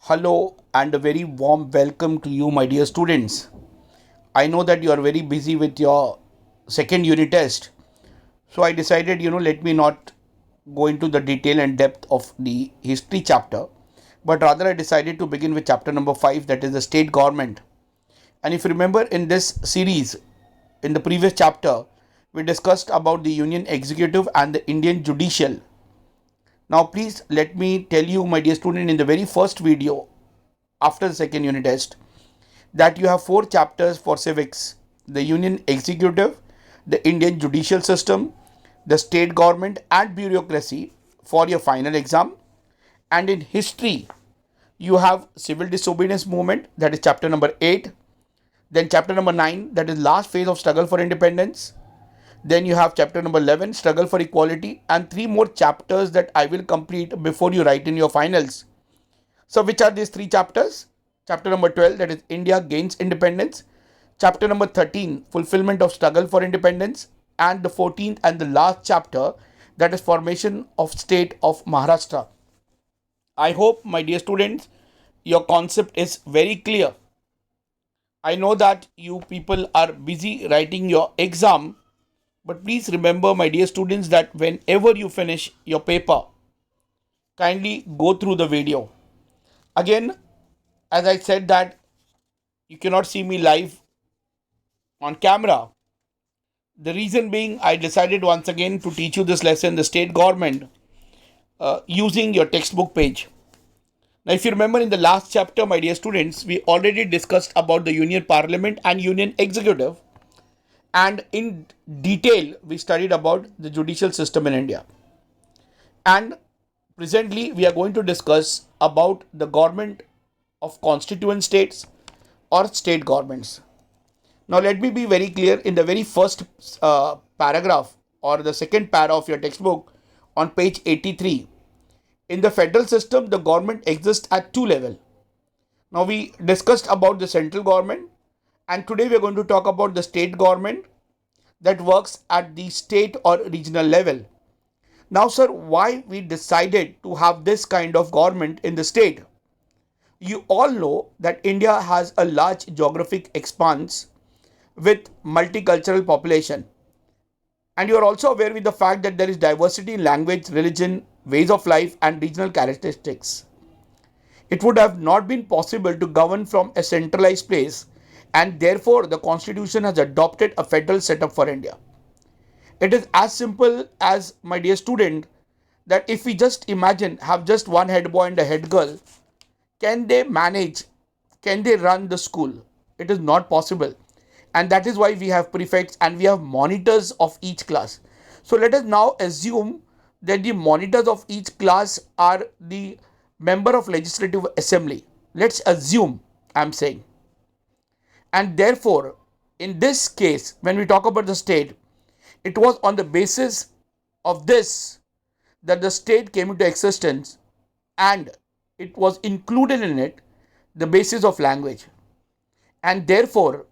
Hello and a very warm welcome to you, my dear students. I know that you are very busy with your second unit test, so I decided, let me not go into the detail and depth of the history chapter, but rather I decided to begin with chapter number 5, that is the state government. And if you remember in this series, in the previous chapter, we discussed about the Union Executive and the Indian Judicial. Now, please let me tell you, my dear student, in the very first video after the second unit test, that you have 4 chapters for civics: the Union Executive, the Indian Judicial System, the state government, and bureaucracy for your final exam. And in history, you have civil disobedience movement, that is chapter number 8. Then chapter number 9, that is last phase of struggle for independence. Then you have chapter number 11, struggle for equality, and 3 more chapters that I will complete before you write in your finals. So which are these 3 chapters? Chapter number 12, that is India gains independence. Chapter number 13, fulfillment of struggle for independence. And the 14th and the last chapter, that is formation of state of Maharashtra. I hope, my dear students, your concept is very clear. I know that you people are busy writing your exam, but please remember, my dear students, that whenever you finish your paper, kindly go through the video. Again, as I said that you cannot see me live on camera. The reason being, I decided once again to teach you this lesson, the state government, using your textbook page. Now, if you remember in the last chapter, my dear students, we already discussed about the Union Parliament and Union Executive. And in detail, we studied about the judicial system in India. And presently, we are going to discuss about the government of constituent states or state governments. Now, let me be very clear. In the very first paragraph or the second para of your textbook on page 83, in the federal system, the government exists at 2 levels. Now, we discussed about the central government, and today we are going to talk about the state government that works at the state or regional level. Now, sir, why we decided to have this kind of government in the state? You all know that India has a large geographic expanse with multicultural population. And you are also aware with the fact that there is diversity in language, religion, ways of life, and regional characteristics. It would have not been possible to govern from a centralized place, and therefore the constitution has adopted a federal setup for India. It is as simple as, my dear student, that if we just imagine have just one head boy and a head girl, can they manage? Can they run the school? It is not possible. And that is why we have prefects and we have monitors of each class. So let us now assume that the monitors of each class are the member of legislative assembly. Let's assume, I'm saying. And therefore, in this case, when we talk about the state, it was on the basis of this that the state came into existence, and it was included in it the basis of language. And therefore,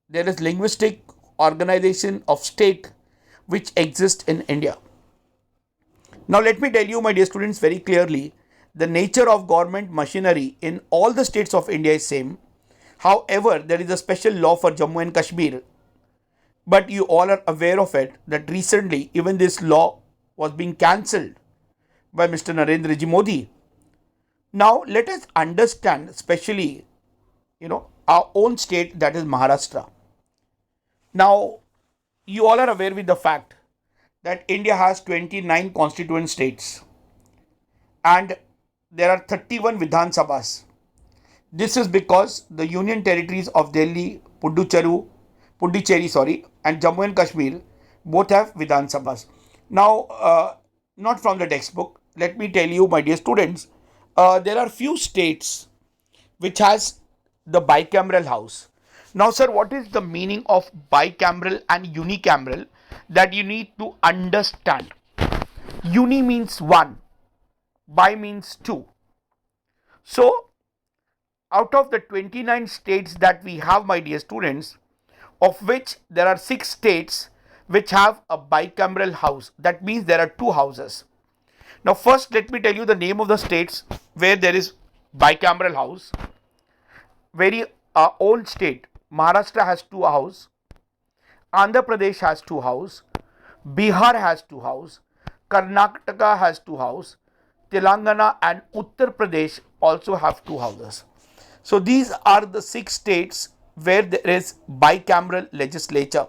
there is linguistic organization of state which exists in India. Now, let me tell you, my dear students, very clearly, the nature of government machinery in all the states of India is same. However, there is a special law for Jammu and Kashmir. But you all are aware of it that recently even this law was being cancelled by Mr. Narendra Ji Modi. Now, let us understand, especially, our own state, that is Maharashtra. Now, you all are aware with the fact that India has 29 constituent states and there are 31 Vidhan Sabhas. This is because the union territories of Delhi, Puducherry, and Jammu and Kashmir both have Vidhan Sabhas. Now, not from the textbook, let me tell you, my dear students, there are few states which has the bicameral house. Now, sir, what is the meaning of bicameral and unicameral that you need to understand? Uni means one, bi means two. So, out of the 29 states that we have, my dear students, of which there are 6 states which have a bicameral house. That means there are 2 houses. Now, first, let me tell you the name of the states where there is bicameral house. Very old state. Maharashtra has two house. Andhra Pradesh has two house. Bihar has two house. Karnataka has two house. Telangana and Uttar Pradesh also have two houses. So these are the 6 states where there is bicameral legislature.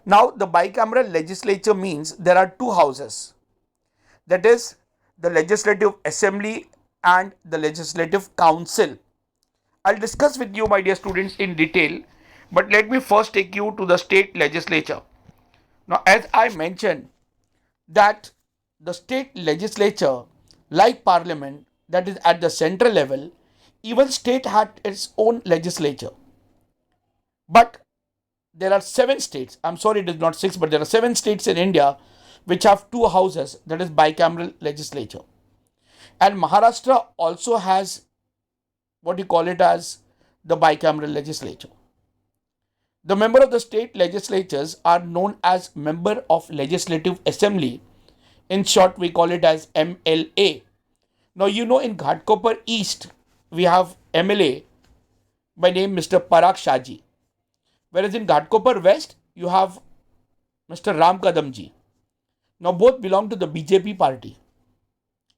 Now the bicameral legislature means there are two houses, that is the legislative assembly and the legislative council. I'll discuss with you, my dear students, in detail, but let me first take you to the state legislature. Now, as I mentioned, that the state legislature, like parliament, that is at the central level, even state had its own legislature. But there are 7 states. I'm sorry, it is not 6, but there are 7 states in India which have two houses, that is bicameral legislature. And Maharashtra also has what you call it as the bicameral legislature. The member of the state legislatures are known as member of legislative assembly. In short, we call it as MLA. Now, you know, in Ghatkopar East, we have MLA by name Mr. Parag Shaji. Whereas in Ghatkopar West, you have Mr. Ram Kadamji. Now, both belong to the BJP party,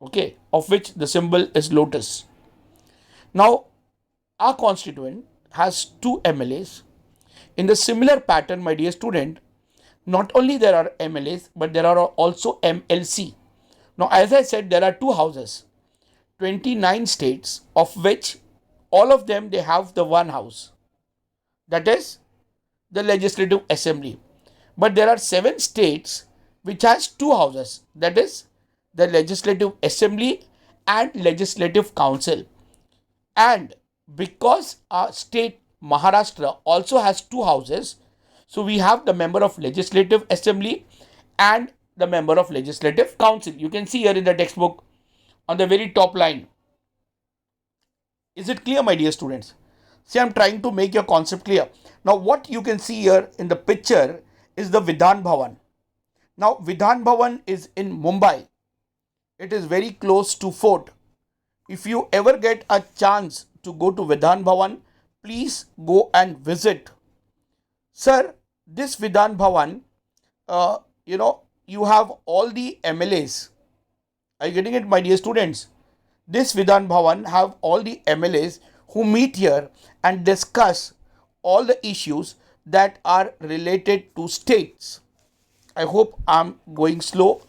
okay, of which the symbol is lotus. Now, our constituent has two MLAs. In the similar pattern, my dear student, not only there are MLAs, but there are also MLC. Now, as I said, there are two houses, 29 states, of which all of them, they have the one house, that is the legislative assembly. But there are 7 states which has two houses, that is the legislative assembly and legislative council. And because our state Maharashtra also has two houses, so we have the member of legislative assembly and the member of legislative council. You can see here in the textbook on the very top line. Is it clear, my dear students? See, I'm trying to make your concept clear. Now, what you can see here in the picture is the Vidhan Bhavan. Now, Vidhan Bhavan is in Mumbai. It is very close to Fort. If you ever get a chance to go to Vidhan Bhavan, please go and visit. Sir, this Vidhan Bhavan, you have all the MLAs. Are you getting it, my dear students? This Vidhan Bhavan have all the MLAs who meet here and discuss all the issues that are related to states. I hope I'm going slow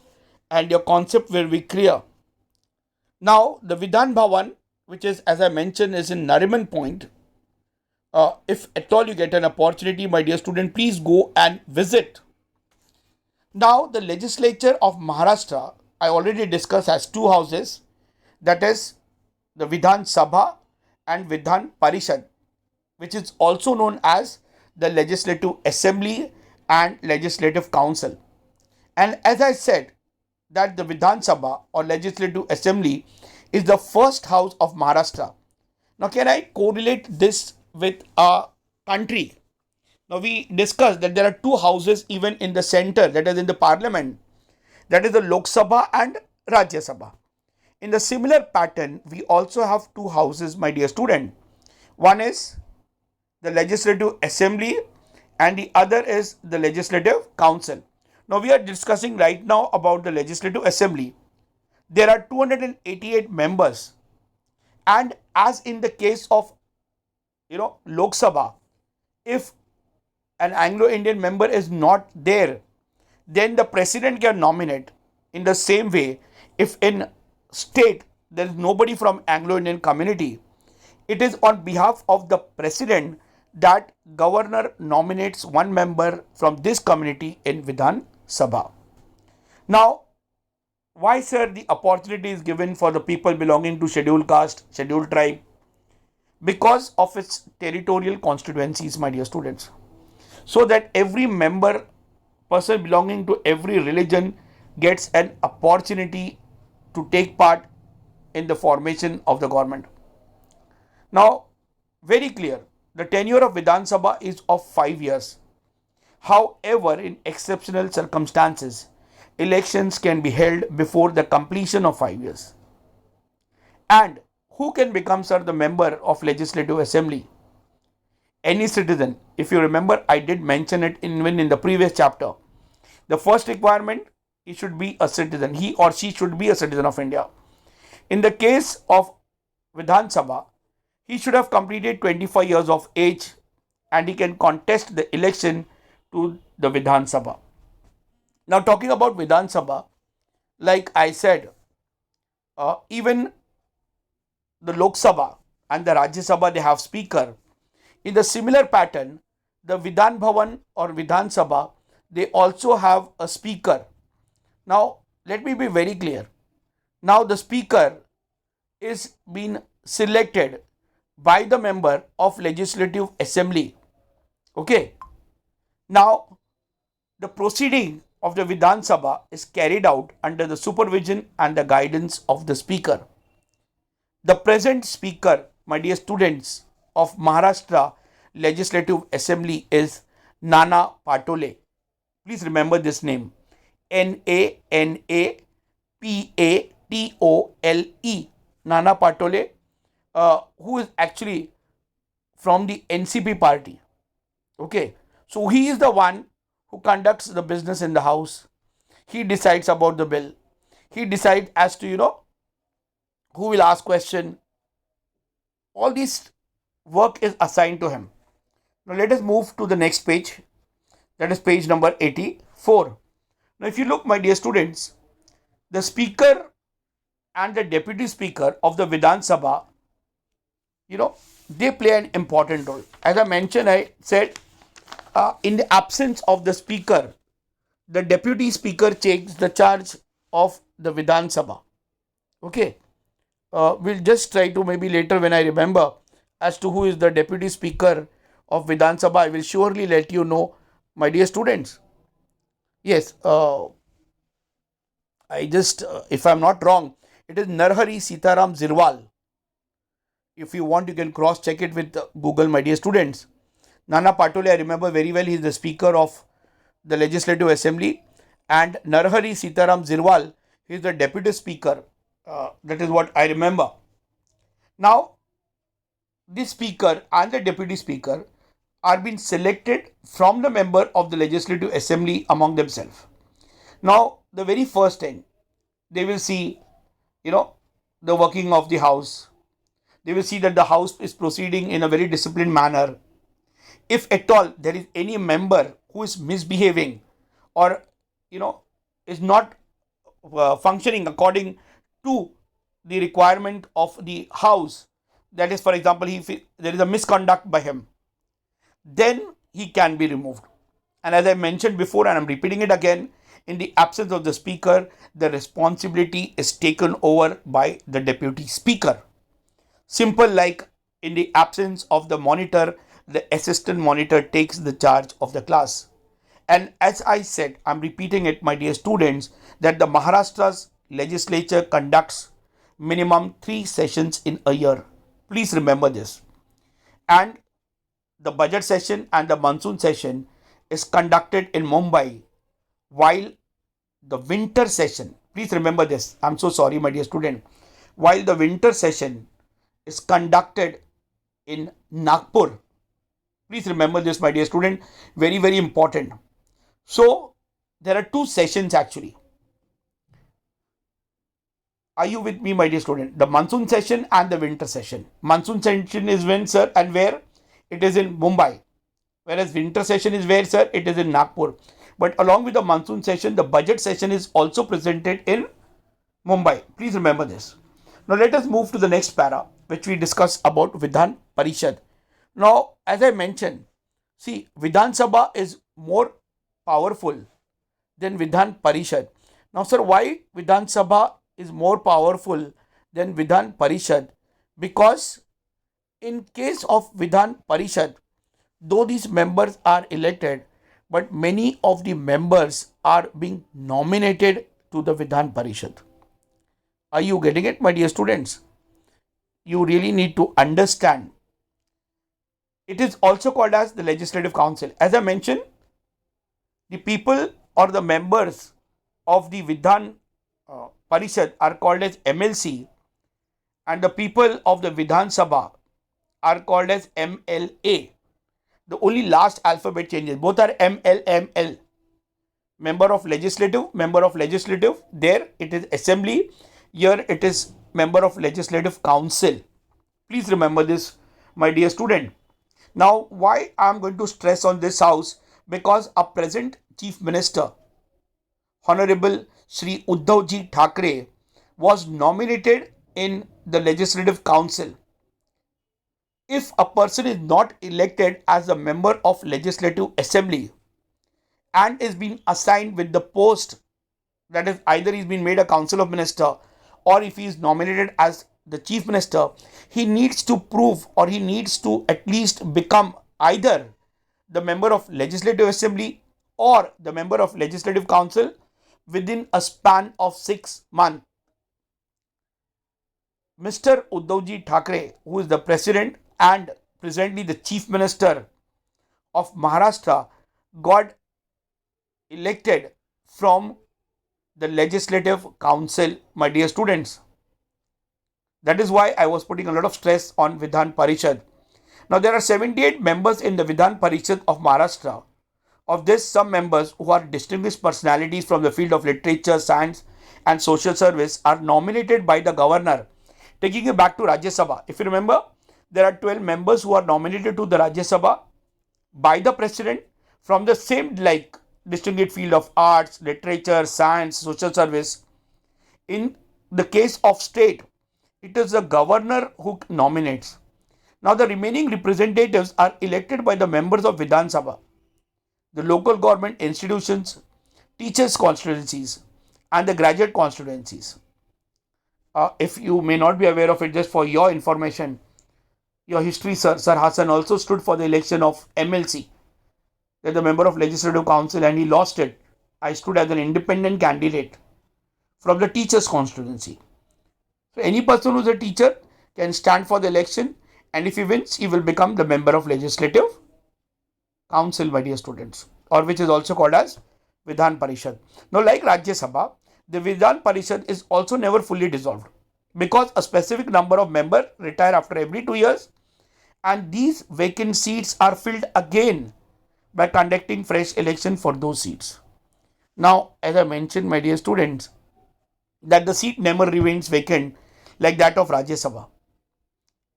and your concept will be clear. Now, the Vidhan Bhavan, which is, as I mentioned, is in Nariman Point. If at all you get an opportunity, my dear student, please go and visit. Now, the legislature of Maharashtra, I already discussed, has two houses, that is the Vidhan Sabha and Vidhan Parishad, which is also known as the Legislative Assembly and Legislative Council. And as I said, that the Vidhan Sabha or Legislative Assembly is the first house of Maharashtra. Now, can I correlate this with a country? Now, we discussed that there are two houses even in the center, that is in the parliament, that is the Lok Sabha and Rajya Sabha. In the similar pattern, we also have two houses, my dear student. One is the Legislative Assembly and the other is the Legislative Council. Now, we are discussing right now about the Legislative Assembly. There are 288 members, and as in the case of Lok Sabha, if an Anglo-Indian member is not there, then the president can nominate. In the same way, if in state there is nobody from Anglo-Indian community, it is on behalf of the president that governor nominates one member from this community in Vidhan Sabha. Now, why, sir, the opportunity is given for the people belonging to scheduled caste, scheduled tribe? Because of its territorial constituencies, my dear students. So that every member, person belonging to every religion, gets an opportunity to take part in the formation of the government. Now, very clear, the tenure of Vidhan Sabha is of 5 years. However, in exceptional circumstances, elections can be held before the completion of 5 years. And who can become, sir, the member of Legislative Assembly? Any citizen. If you remember, I did mention it even in the previous chapter. The first requirement, he should be a citizen. He or she should be a citizen of India. In the case of Vidhan Sabha, he should have completed 25 years of age and he can contest the election to the Vidhan Sabha. Now, talking about Vidhan Sabha, like I said, even the Lok Sabha and the Rajya Sabha, they have speaker. In the similar pattern, the Vidhan Bhavan or Vidhan Sabha, they also have a speaker. Now, let me be very clear. Now, the speaker is being selected by the member of Legislative Assembly. Okay. Now, the proceeding of the Vidhan Sabha is carried out under the supervision and the guidance of the speaker. The present speaker, my dear students, of Maharashtra Legislative Assembly is Nana Patole. Please remember this name. Nanapatole. Nana Patole, who is actually from the NCP party. Okay. So he is the one who conducts the business in the house. He decides about the bill. He decides as to, who will ask question. All this work is assigned to him. Now let us move to the next page. That is page number 84. Now if you look, my dear students, the speaker and the deputy speaker of the Vidhan Sabha, they play an important role. As I mentioned, I said, in the absence of the speaker, the deputy speaker takes the charge of the Vidhan Sabha. Okay. We'll just try to, maybe later when I remember as to who is the deputy speaker of Vidhan Sabha, I will surely let you know, my dear students. Yes, if I'm not wrong, it is Narhari Sitaram Zirwal. If you want, you can cross check it with Google, my dear students. Nana Patole, I remember very well, he is the speaker of the Legislative Assembly, and Narhari Sitaram Zirwal, he is the deputy speaker. That is what I remember. Now, the speaker and the deputy speaker are being selected from the member of the Legislative Assembly among themselves. Now, the very first thing, they will see, the working of the house. They will see that the house is proceeding in a very disciplined manner. If at all there is any member who is misbehaving or, is not functioning according to the requirement of the house, that is, for example, if there is a misconduct by him, then he can be removed. And as I mentioned before, and I'm repeating it again, in the absence of the speaker, the responsibility is taken over by the deputy speaker. Simple, like in the absence of the monitor, the assistant monitor takes the charge of the class. And as I said, I'm repeating it, my dear students, that the Maharashtra's legislature conducts minimum 3 sessions in a year. Please remember this. And the budget session and the monsoon session is conducted in Mumbai, while the winter session, please remember this, I'm so sorry, my dear student, while the winter session is conducted in Nagpur. Please remember this, my dear student, very, very important. So, there are 2 sessions actually. Are you with me, my dear student? The monsoon session and the winter session. Monsoon session is when, sir, and where? It is in Mumbai. Whereas winter session is where, sir? It is in Nagpur. But along with the monsoon session, the budget session is also presented in Mumbai. Please remember this. Now let us move to the next para, which we discuss about Vidhan Parishad. Now, as I mentioned, see, Vidhan Sabha is more powerful than Vidhan Parishad. Now, sir, why Vidhan Sabha is more powerful than Vidhan Parishad? Because in case of Vidhan Parishad, though these members are elected, but many of the members are being nominated to the Vidhan Parishad. Are you getting it, my dear students? You really need to understand. It is also called as the Legislative Council. As I mentioned, the people or the members of the Vidhan Parishad are called as MLC, and the people of the Vidhan Sabha are called as MLA. The only last alphabet changes. Both are MLML. Member of legislative, member of legislative. There it is assembly. Here it is member of legislative council. Please remember this, my dear student. Now, why I am going to stress on this house? Because our present chief minister, Honorable Shri Uddhav Ji Thackeray, was nominated in the legislative council. If a person is not elected as a member of legislative assembly and is being assigned with the post, that is either he's been made a council of minister or if he is nominated as the chief minister, he needs to prove or he needs to at least become either the member of legislative assembly or the member of legislative council within a span of 6 months. Mr. Uddhavji Thackeray, who is the president and presently the chief minister of Maharashtra, got elected from the legislative council, my dear students. That is why I was putting a lot of stress on Vidhan Parishad. Now there are 78 members in the Vidhan Parishad of Maharashtra. Of this, some members who are distinguished personalities from the field of literature, science and social service are nominated by the governor, taking it back to Rajya Sabha. If you remember, there are 12 members who are nominated to the Rajya Sabha by the president from the same distinguished field of arts, literature, science, social service. In the case of state, it is the governor who nominates. Now the remaining representatives are elected by the members of Vidhan Sabha, the local government institutions, teachers' constituencies and the graduate constituencies. If you may not be aware of it, just for your information, your history sir, Sir Hassan also stood for the election of MLC, the member of legislative council, and he lost it. I stood as an independent candidate from the teachers' constituency. So any person who is a teacher can stand for the election, and if he wins, he will become the member of legislative council, my dear students, or which is also called as Vidhan Parishad. Now, like Rajya Sabha, the Vidhan Parishad is also never fully dissolved because a specific number of members retire after every 2 years, and these vacant seats are filled again by conducting fresh election for those seats. Now, as I mentioned, my dear students, that the seat never remains vacant like that of Rajya Sabha.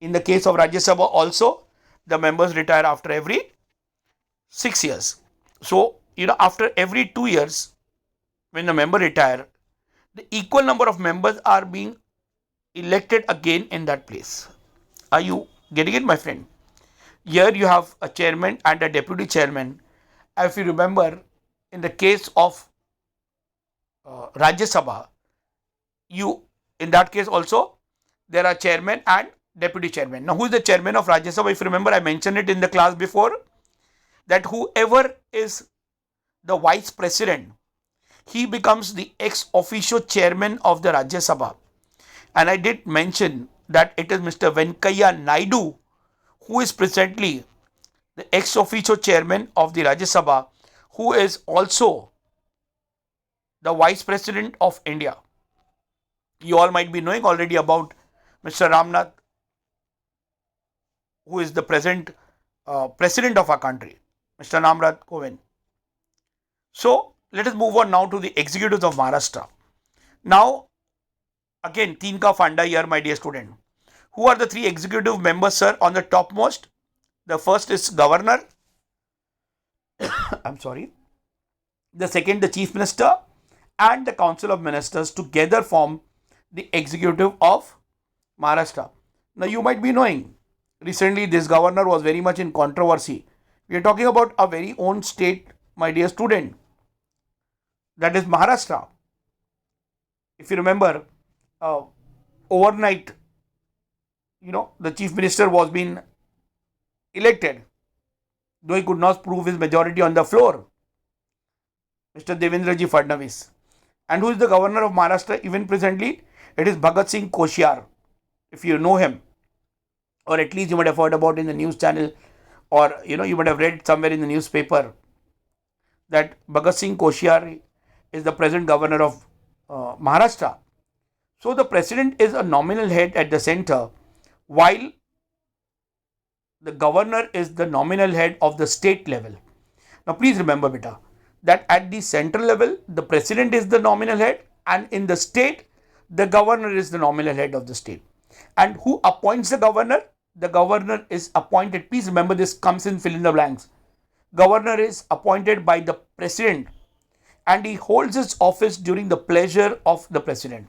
In the case of Rajya Sabha also, the members retire after every 6 years. So, after every 2 years, when the member retire, the equal number of members are being elected again in that place. Are you getting it, my friend? Here you have a chairman and a deputy chairman. If you remember, in the case of Rajya Sabha, in that case also, there are chairman and deputy chairman. Now, who is the chairman of Rajya Sabha? If you remember, I mentioned it in the class before, that whoever is the vice president, he becomes the ex officio chairman of the Rajya Sabha. And I did mention that it is Mr. Venkaiah Naidu who is presently the ex officio chairman of the Rajya Sabha, who is also the vice president of India. You all might be knowing already about Mr. Ramnath, who is the present president of our country, Mr. Ramnath Kovind. So, let us move on now to the executives of Maharashtra. Now, again, Teen Ka Fanda here, my dear student. Who are the 3 executive members, sir, on the topmost? The first is governor. I'm sorry. The second, the chief minister, and the council of ministers together form the executive of Maharashtra. Now, you might be knowing, recently this governor was very much in controversy. We are talking about our very own state, my dear student, that is Maharashtra. If you remember, overnight, the chief minister was being elected, though he could not prove his majority on the floor, Mr. Devendraji Fadnavis. And who is the governor of Maharashtra even presently? It is Bhagat Singh Koshyar. If you know him, or at least you might have heard about in the news channel, or you might have read somewhere in the newspaper that Bhagat Singh Koshyar is the present governor of Maharashtra. So the president is a nominal head at the center, while the governor is the nominal head of the state level. Now, please remember, beta, that at the central level, the president is the nominal head, and in the state, the governor is the nominal head of the state. And who appoints the governor? The governor is appointed. Please remember, this comes in fill in the blanks. Governor is appointed by the president, and he holds his office during the pleasure of the president.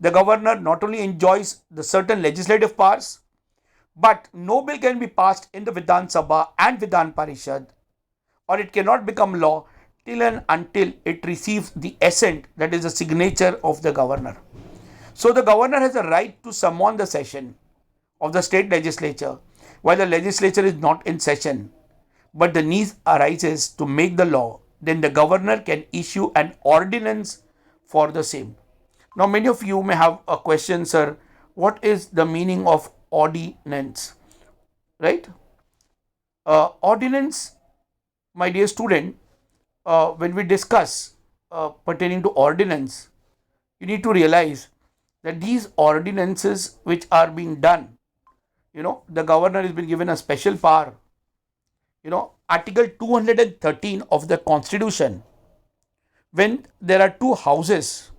The governor not only enjoys the certain legislative powers, but no bill can be passed in the Vidhan Sabha and Vidhan Parishad, or it cannot become law till and until it receives the assent, that is the signature of the governor. So the governor has a right to summon the session of the state legislature while the legislature is not in session, but the need arises to make the law, then the governor can issue an ordinance for the same. Now, many of you may have a question, sir, what is the meaning of ordinance? Right? Ordinance, my dear student, when we discuss pertaining to ordinance, you need to realize that these ordinances which are being done, the governor has been given a special power. Article 213 of the Constitution, when there are two houses,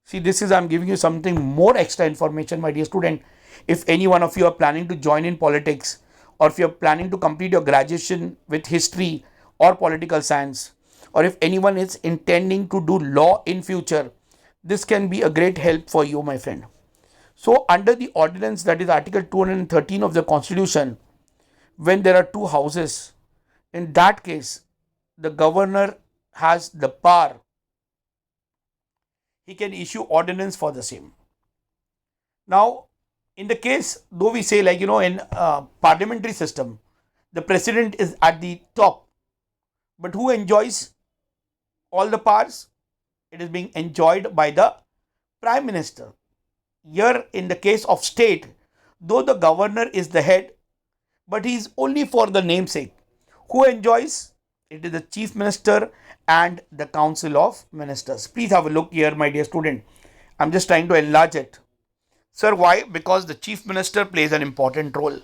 see, this is, I'm giving you something more extra information, my dear student. If any one of you are planning to join in politics, or if you're planning to complete your graduation with history or political science, or if anyone is intending to do law in future, this can be a great help for you, my friend. So under the ordinance, that is Article 213 of the Constitution, when there are two houses, in that case, the governor has the power. He can issue ordinance for the same. Now, in the case, though we say, like, in parliamentary system, the president is at the top, but who enjoys all the powers? It is being enjoyed by the prime minister. Here, in the case of state, though the governor is the head, but he is only for the namesake. Who enjoys? It is the chief minister and the council of ministers. Please have a look here, my dear student. I'm just trying to enlarge it. Sir, why? Because the chief minister plays an important role.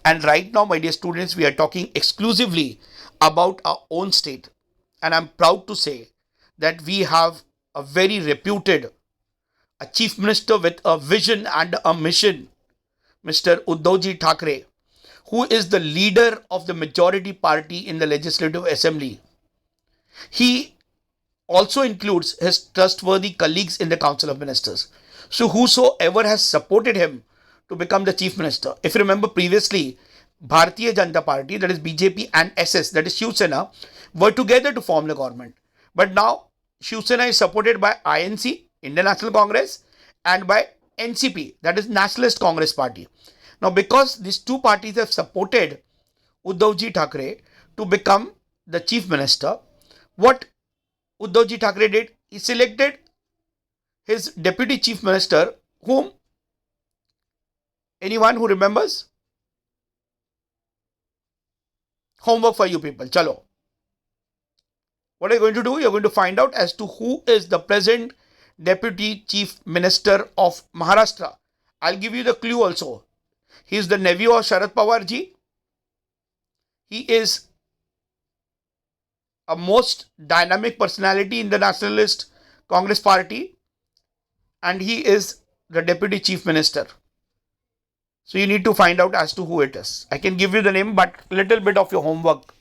And right now, my dear students, we are talking exclusively about our own state. And I'm proud to say that we have a very reputed, a chief minister with a vision and a mission, Mr. Uddhavji Thackeray, who is the leader of the majority party in the Legislative Assembly. He also includes his trustworthy colleagues in the Council of Ministers. So whosoever has supported him to become the chief minister, if you remember previously, Bharatiya Janata Party, that is BJP, and SS, that is Shiv Sena, were together to form the government. But now Shiv Sena is supported by INC, Indian National Congress, and by NCP, that is Nationalist Congress Party. Now, because these two parties have supported Uddhavji Thackeray to become the chief minister, what Uddhavji Thackeray did, he selected his deputy chief minister, whom? Anyone who remembers? Homework for you people. Chalo. What are you going to do? You're going to find out as to who is the present deputy chief minister of Maharashtra. I'll give you the clue also. He is the nephew of Sharad Pawar ji. He is a most dynamic personality in the Nationalist Congress Party, and he is the deputy chief minister. So you need to find out as to who it is. I can give you the name, but little bit of your homework.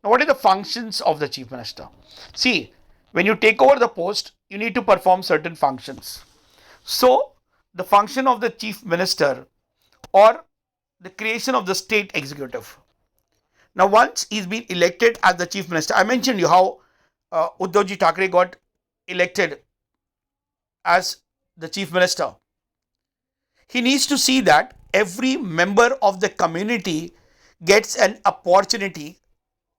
Now, what are the functions of the chief minister? See, when you take over the post, you need to perform certain functions. So the function of the chief minister, or the creation of the state executive. Now, once he's been elected as the chief minister, I mentioned you how Uddhavji Thackeray got elected as the chief minister. He needs to see that every member of the community gets an opportunity,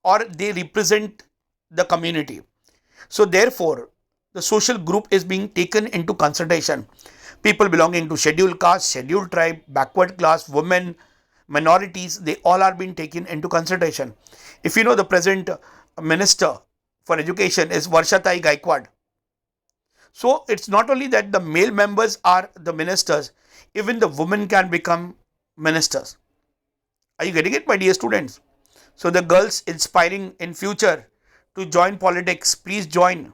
or they represent the community. So therefore, the social group is being taken into consideration. People belonging to scheduled caste, scheduled tribe, backward class, women, minorities, they all are being taken into consideration. If you know, the present minister for education is Varshatai Gaikwad. So it's not only that the male members are the ministers, even the women can become ministers. Are you getting it, my dear students? So the girls inspiring in future to join politics, please join.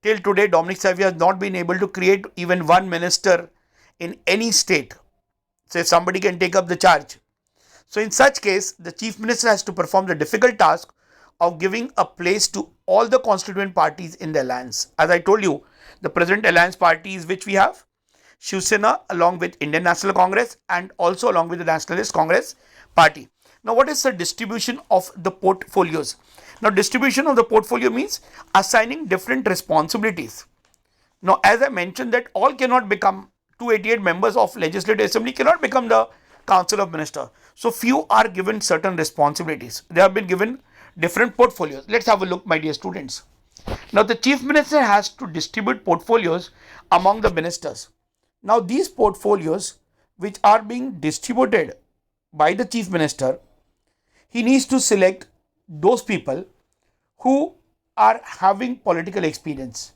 Till today, Dominic Savvy has not been able to create even one minister in any state. So somebody can take up the charge. So in such case, the chief minister has to perform the difficult task of giving a place to all the constituent parties in the alliance. As I told you, the present alliance parties which we have, Shiv Sena along with Indian National Congress and also along with the Nationalist Congress party. Now what is the distribution of the portfolios? Now distribution of the portfolio means assigning different responsibilities. Now as I mentioned that all cannot become 288 members of Legislative Assembly cannot become the Council of Ministers. So few are given certain responsibilities. They have been given different portfolios. Let's have a look, my dear students. Now the Chief Minister has to distribute portfolios among the ministers. Now these portfolios which are being distributed by the Chief Minister, he needs to select those people who are having political experience,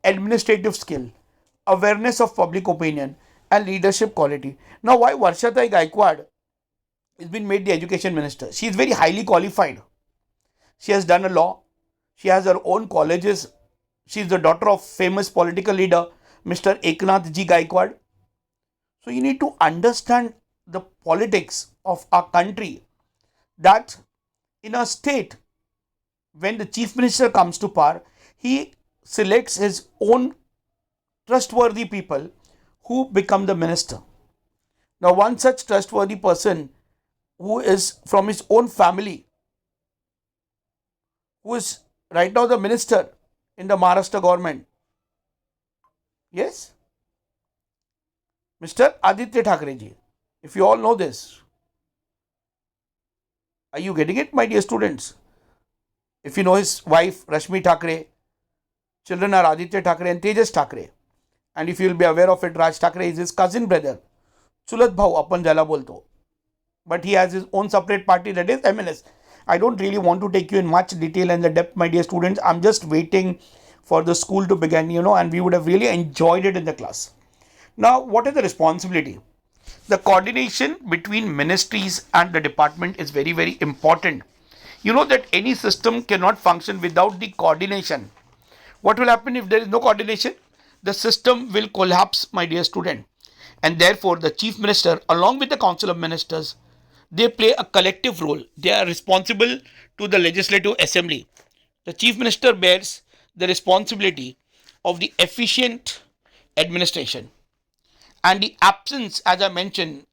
administrative skill, awareness of public opinion and leadership quality. Now why Varshatai Gaikwad has been made the education minister? She is very highly qualified. She has done a law. She has her own colleges. She is the daughter of famous political leader Mr. Eknath Ji Gaikwad. So you need to understand the politics of our country, that in a state, when the chief minister comes to power, he selects his own trustworthy people who become the minister. Now one such trustworthy person who is from his own family, who is right now the minister in the Maharashtra government, yes, Mr. Aditya Thackeray ji. If you all know this, are you getting it, my dear students? If you know his wife Rashmi Thackeray, children are Aditya Thackeray and Tejas Thackeray. And if you will be aware of it, Raj Thackeray is his cousin brother. Chulat Bhau, apan jala bolto. But he has his own separate party, that is MNS. I don't really want to take you in much detail and the depth, my dear students. I'm just waiting for the school to begin, and we would have really enjoyed it in the class. Now, what is the responsibility? The coordination between ministries and the department is very, very important. You know that any system cannot function without the coordination. What will happen if there is no coordination? The system will collapse, my dear student. And therefore, the chief minister, along with the council of ministers, they play a collective role. They are responsible to the legislative assembly. The chief minister bears the responsibility of the efficient administration. And the absence, as I mentioned,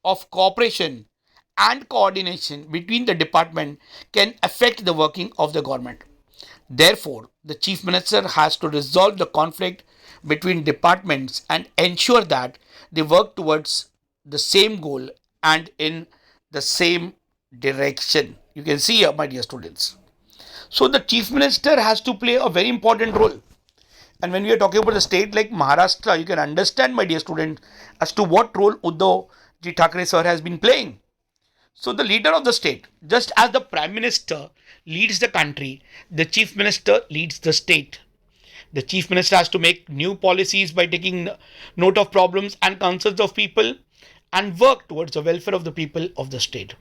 of cooperation and coordination between the department can affect the working of the government. Therefore, the chief minister has to resolve the conflict between departments and ensure that they work towards the same goal and in the same direction. You can see here, my dear students. So the chief minister has to play a very important role. And when we are talking about a state like Maharashtra, you can understand, my dear student, as to what role Uddhav Ji Thackeray sir has been playing. So the leader of the state, just as the prime minister leads the country, the chief minister leads the state. The chief minister has to make new policies by taking note of problems and concerns of people and work towards the welfare of the people of the state.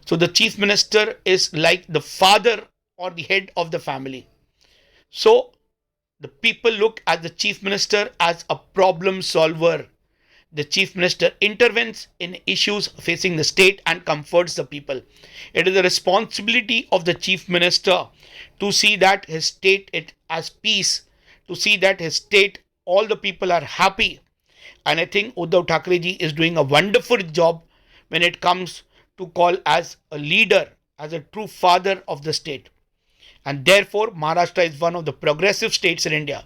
So the chief minister is like the father or the head of the family. So the people look at the chief minister as a problem solver. The chief minister intervenes in issues facing the state and comforts the people. It is the responsibility of the chief minister to see that his state it has peace, to see that his state all the people are happy. And I think Uddhav Thackeray ji is doing a wonderful job when it comes to call as a leader, as a true father of the state. And therefore, Maharashtra is one of the progressive states in India.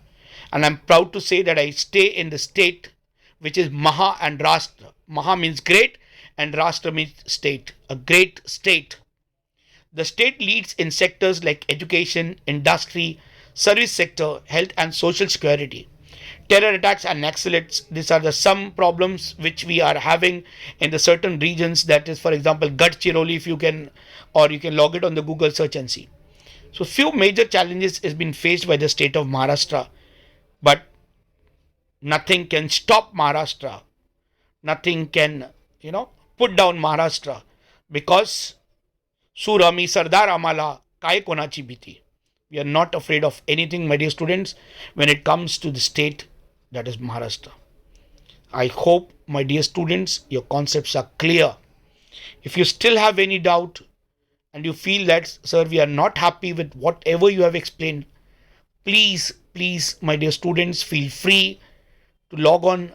And I'm proud to say that I stay in the state which is Maha and Rashtra. Maha means great and Rashtra means state, a great state. The state leads in sectors like education, industry, service sector, health and social security. Terror attacks and Naxalites, these are the some problems which we are having in the certain regions. That is, for example, Gadchiroli, if you can, or you can log it on the Google search and see. So few major challenges is being faced by the state of Maharashtra. But nothing can stop Maharashtra. Nothing can, put down Maharashtra, because सूर आम्ही सरदार आम्हाला काय कोणाची भीती. We are not afraid of anything, my dear students, when it comes to the state that is Maharashtra. I hope, my dear students, your concepts are clear. If you still have any doubt and you feel that, sir, we are not happy with whatever you have explained, please, my dear students, feel free to log on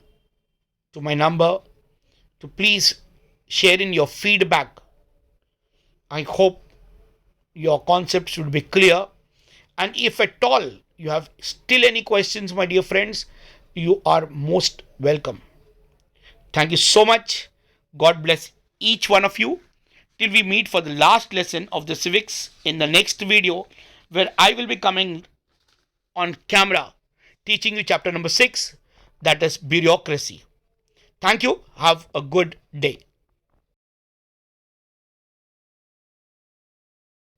to my number to please share in your feedback. I hope your concepts will be clear. And if at all you have still any questions, my dear friends, you are most welcome. Thank you so much. God bless each one of you. Till we meet for the last lesson of the civics in the next video, where I will be coming on camera teaching you chapter number 6, that is bureaucracy. Thank you. Have a good day.